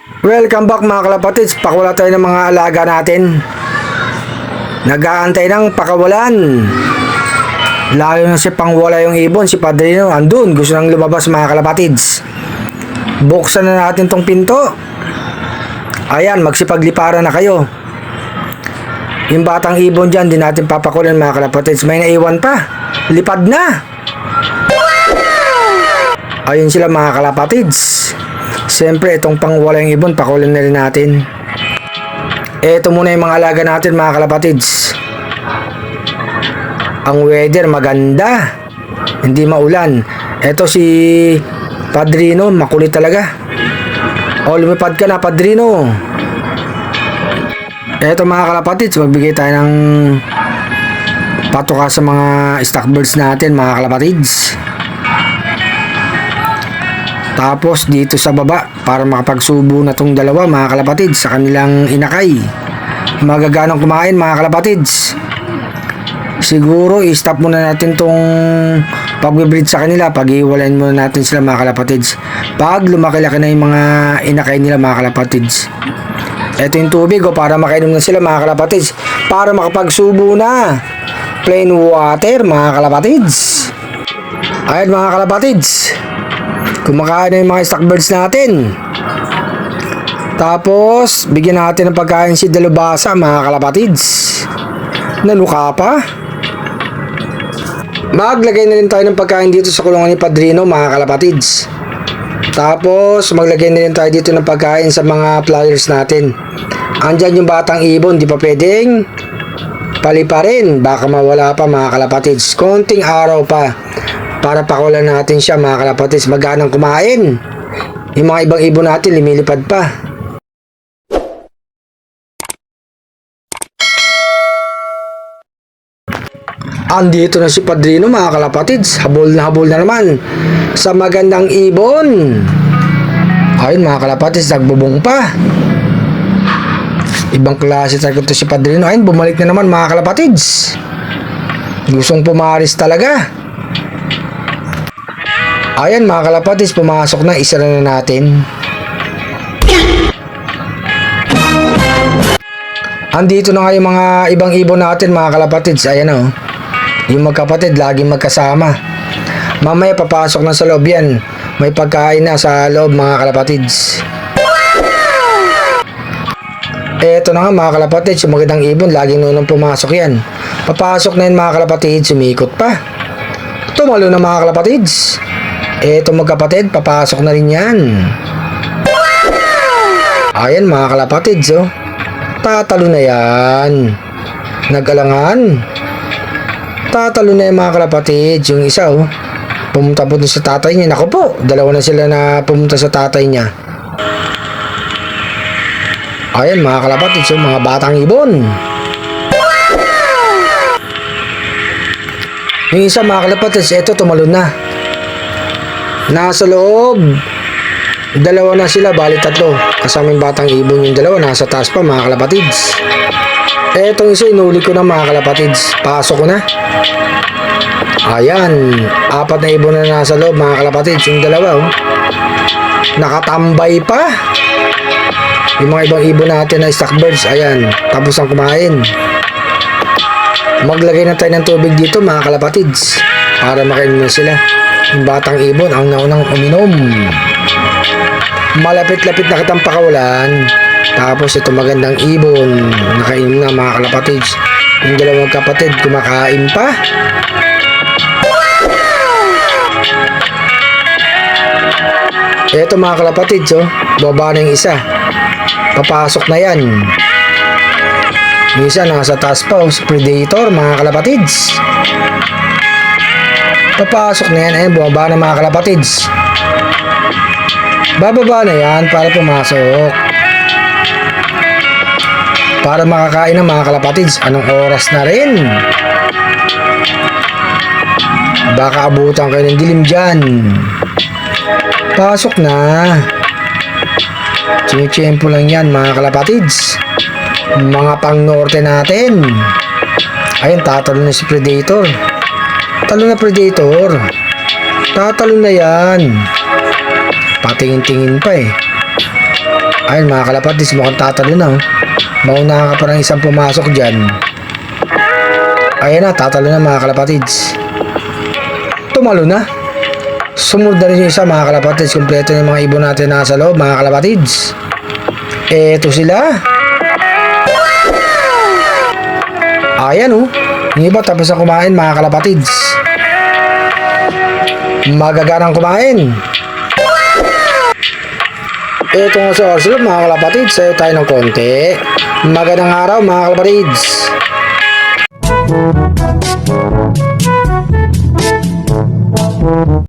Welcome back mga kalapatids. Pakawala tayo ng mga alaga natin. Nag-aantay ng pakawalan. Lalo na si pangwala yung ibon, si Padrino. Andun, gusto nang lumabas mga kalapatids. Buksan na natin tong pinto. Ayan, magsipagliparan na kayo. Yung batang ibon dyan, di natin papakulan mga kalapatids. May naiwan pa. Lipad na. Ayun sila mga kalapatids. Siyempre, itong pangwala yung ibon, pakulan na rin natin. Ito muna yung mga alaga natin mga kalapatids. Ang weather maganda, hindi maulan. Ito si Padrino, makulit talaga. O, lumipad ka na Padrino. Ito mga kalapatids, magbigay tayo ng patuka sa mga stockbirds natin mga kalapatids. Tapos dito sa baba para makapagsubo na tong dalawa mga kalapatids sa kanilang inakay. Magaganong kumain mga kalapatids. Siguro i-stop muna natin tong pag-breed sa kanila. Pag-iwalayin muna natin sila mga kalapatids. Pag lumaki-laki na yung mga inakay nila mga kalapatids. Ito yung tubig para makainom na sila mga kalapatids. Para makapagsubo na. Plain water mga kalapatids. Ayan mga kalapatids. Kumakain na yung mga stockbirds natin. Tapos, bigyan natin ng pagkain si Dalubasa, mga kalapatids. Naluka pa. Maglagay na rin tayo ng pagkain dito sa kulungan ni Padrino, mga kalapatids. Tapos, maglagay na rin tayo dito ng pagkain sa mga flyers natin. Andyan yung batang ibon, di pa pwedeng paliparin. Baka mawala pa, mga kalapatids. Konting araw pa. Para pakulan natin siya mga kalapatids, maganang kumain. Yung mga ibang ibon natin lumilipad pa. Andito na si Padrino mga kalapatids, habol na naman sa magandang ibon. Ayun mga kalapatids, nagbubong pa. Ibang klase talaga ito si Padrino. Ayun, bumalik na naman mga kalapatids. Gustong pumaris talaga. Ayan mga kalapatids, pumasok na, isa na natin. Andito na nga yung mga ibang ibon natin mga kalapatids. Ayan o, yung magkapatid laging magkasama. Mamaya papasok na sa loob yan. May pagkain na sa loob mga kalapatids. Eto na nga mga kalapatids, yung magandang ibon laging nunang pumasok yan. Papasok na yan mga kalapatids, sumikot pa. Tumalo na mga kalapatids. Eto magkapatid, papasok na rin yan. Ayan mga kalapatids oh. Tatalo na yan. Nag-alangan. Tatalo na yung mga kalapatids. Yung isa oh, pumunta po sa tatay niya. Naku po, dalawa na sila na pumunta sa tatay niya. Ayan mga kalapatids oh, mga batang ibon. Yung isa mga kalapatids, eto tumalon na. Nasa loob. Dalawa na sila, bali tatlo. Kasama yung batang ibon yung dalawa. Nasa taas pa mga kalapatids. Etong isa inuli ko na mga kalapatids. Pasok ko na. Ayan, apat na ibon na nasa loob mga kalapatids. Yung dalawa oh, nakatambay pa. Yung mga ibang ibon natin na stockbirds, ayan, tapos ang kumain. Maglagay na tayo ng tubig dito mga kalapatids para makainom na sila. Yung batang ibon ang naunang uminom. Malapit-lapit na kitang pakawalan. Tapos ito magandang ibon, nakainom na mga kalapatids. Yung dalawang kapatid kumakain pa. Ito mga kalapatids oh, baba na yung isa. Papasok na yan. Yung isa nasa taas pa oh, predator mga kalapatids. Papasok na yan. Ayun, bumaba na mga kalapatids. Bababa na yan para pumasok. Para makakain ng mga kalapatids. Anong oras na rin? Baka abutan kayo ng dilim dyan. Pasok na. Tiyempo lang yan mga kalapatids. Mga pang norte natin. Ayun, tatalo na si predator. Talo na predator. Tatalo na yan. Patingin-tingin pa eh. Ayun mga kalapatids, mukhang tatalo na oh. Maunahan ka pa ng isang pumasok dyan. Ayan na, tatalo na mga kalapatids. Tumalo na. Sumunod na rin yung isa mga kalapatids. Kompleto na yung mga ibon natin nasa loob mga kalapatids. Eto sila. Ayan oh. Yung iba tapos na kumain mga kalapatids. Magaganang kumain. Ito nga sa Arcelor mga kalapatids. Sayo tayo ng konti. Magandang araw mga kalapatids.